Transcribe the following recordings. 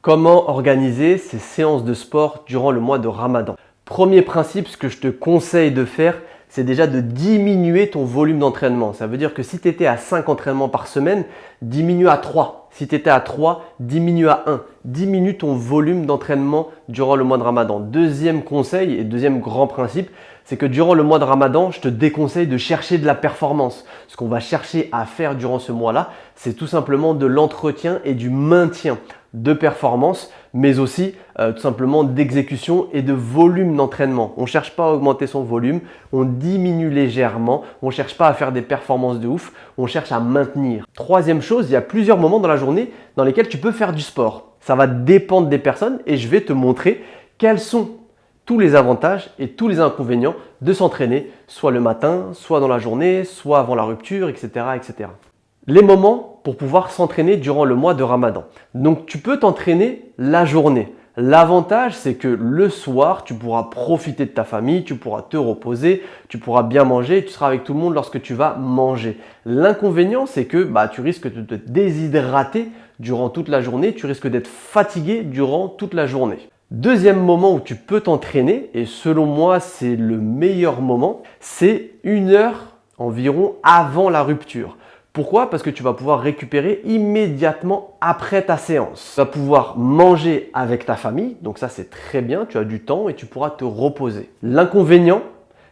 Comment organiser ces séances de sport durant le mois de Ramadan? Premier principe, ce que je te conseille de faire, c'est déjà de diminuer ton volume d'entraînement. Ça veut dire que si tu étais à 5 entraînements par semaine, diminue à 3. Si tu étais à 3, diminue à 1. Diminue ton volume d'entraînement durant le mois de Ramadan. Deuxième conseil et deuxième grand principe, c'est que durant le mois de Ramadan, je te déconseille de chercher de la performance. Ce qu'on va chercher à faire durant ce mois-là, c'est tout simplement de l'entretien et du maintien de performance, mais aussi tout simplement d'exécution et de volume d'entraînement. On ne cherche pas à augmenter son volume, on diminue légèrement, on ne cherche pas à faire des performances de ouf, on cherche à maintenir. Troisième chose, il y a plusieurs moments dans la journée dans lesquels tu peux faire du sport. Ça va dépendre des personnes et je vais te montrer quels sont tous les avantages et tous les inconvénients de s'entraîner, soit le matin, soit dans la journée, soit avant la rupture, etc. etc. Les moments pour pouvoir s'entraîner durant le mois de Ramadan. Donc tu peux t'entraîner la journée. L'avantage, c'est que le soir, tu pourras profiter de ta famille, tu pourras te reposer, tu pourras bien manger, tu seras avec tout le monde lorsque tu vas manger. L'inconvénient, c'est que tu risques de te déshydrater durant toute la journée, tu risques d'être fatigué durant toute la journée. Deuxième moment où tu peux t'entraîner, et selon moi, c'est le meilleur moment, c'est 1 heure environ avant la rupture. Pourquoi? Parce que tu vas pouvoir récupérer immédiatement après ta séance. Tu vas pouvoir manger avec ta famille, donc ça c'est très bien, tu as du temps et tu pourras te reposer. L'inconvénient,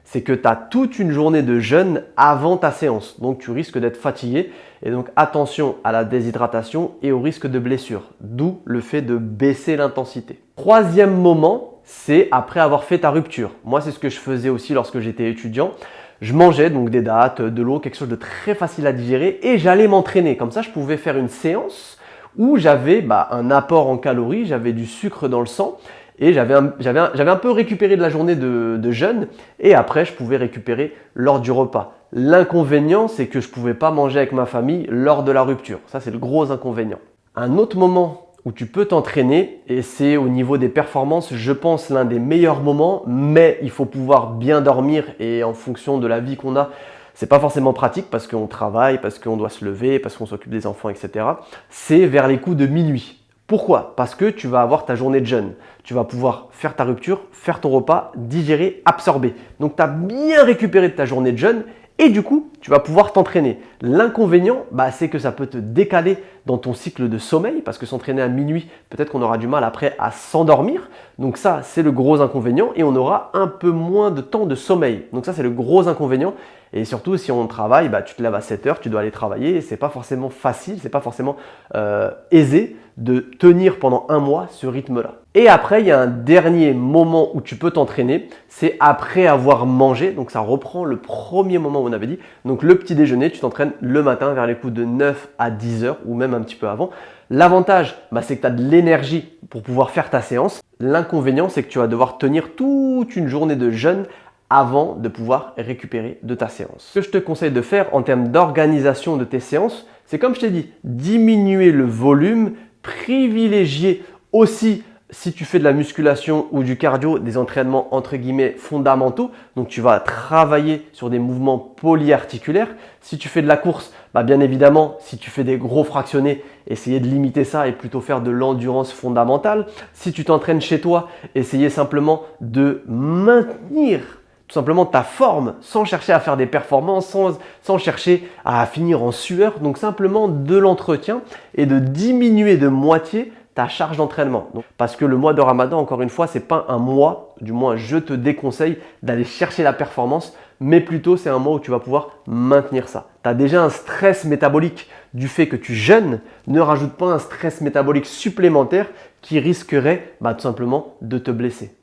c'est que tu as toute une journée de jeûne avant ta séance, donc tu risques d'être fatigué et donc attention à la déshydratation et au risque de blessure, d'où le fait de baisser l'intensité. Troisième moment, c'est après avoir fait ta rupture. Moi, c'est ce que je faisais aussi lorsque j'étais étudiant. Je mangeais donc des dattes, de l'eau, quelque chose de très facile à digérer et j'allais m'entraîner. Comme ça, je pouvais faire une séance où j'avais un apport en calories, j'avais du sucre dans le sang et j'avais un peu récupéré de la journée de jeûne et après, je pouvais récupérer lors du repas. L'inconvénient, c'est que je ne pouvais pas manger avec ma famille lors de la rupture. Ça, c'est le gros inconvénient. Un autre moment où tu peux t'entraîner et c'est au niveau des performances, je pense, l'un des meilleurs moments, mais il faut pouvoir bien dormir et en fonction de la vie qu'on a, c'est pas forcément pratique parce qu'on travaille, parce qu'on doit se lever, parce qu'on s'occupe des enfants, etc. C'est vers les coups de minuit. Pourquoi? Parce que tu vas avoir ta journée de jeûne. Tu vas pouvoir faire ta rupture, faire ton repas, digérer, absorber. Donc tu as bien récupéré de ta journée de jeûne et du coup, tu vas pouvoir t'entraîner. L'inconvénient, c'est que ça peut te décaler dans ton cycle de sommeil parce que s'entraîner à minuit, peut-être qu'on aura du mal après à s'endormir. Donc ça, c'est le gros inconvénient et on aura un peu moins de temps de sommeil. Donc ça, c'est le gros inconvénient. Et surtout, si on travaille, tu te lèves à 7 heures, tu dois aller travailler et c'est pas forcément facile, c'est pas forcément aisé de tenir pendant 1 mois ce rythme-là. Et après, il y a un dernier moment où tu peux t'entraîner, c'est après avoir mangé. Donc ça reprend le premier moment où on avait dit. Donc le petit déjeuner, tu t'entraînes le matin vers les coups de 9 à 10 heures ou même un petit peu avant. L'avantage, c'est que tu as de l'énergie pour pouvoir faire ta séance. L'inconvénient, c'est que tu vas devoir tenir toute une journée de jeûne avant de pouvoir récupérer de ta séance. Ce que je te conseille de faire en termes d'organisation de tes séances, c'est comme je t'ai dit, diminuer le volume, privilégier aussi si tu fais de la musculation ou du cardio, des entraînements entre guillemets fondamentaux, donc tu vas travailler sur des mouvements polyarticulaires. Si tu fais de la course, bien évidemment, si tu fais des gros fractionnés, essayer de limiter ça et plutôt faire de l'endurance fondamentale. Si tu t'entraînes chez toi, essayer simplement de maintenir tout simplement ta forme sans chercher à faire des performances, sans chercher à finir en sueur. Donc simplement de l'entretien et de diminuer de moitié ta charge d'entraînement. Parce que le mois de Ramadan, encore une fois, ce n'est pas un mois, du moins je te déconseille d'aller chercher la performance, mais plutôt c'est un mois où tu vas pouvoir maintenir ça. Tu as déjà un stress métabolique du fait que tu jeûnes, ne rajoute pas un stress métabolique supplémentaire qui risquerait tout simplement de te blesser.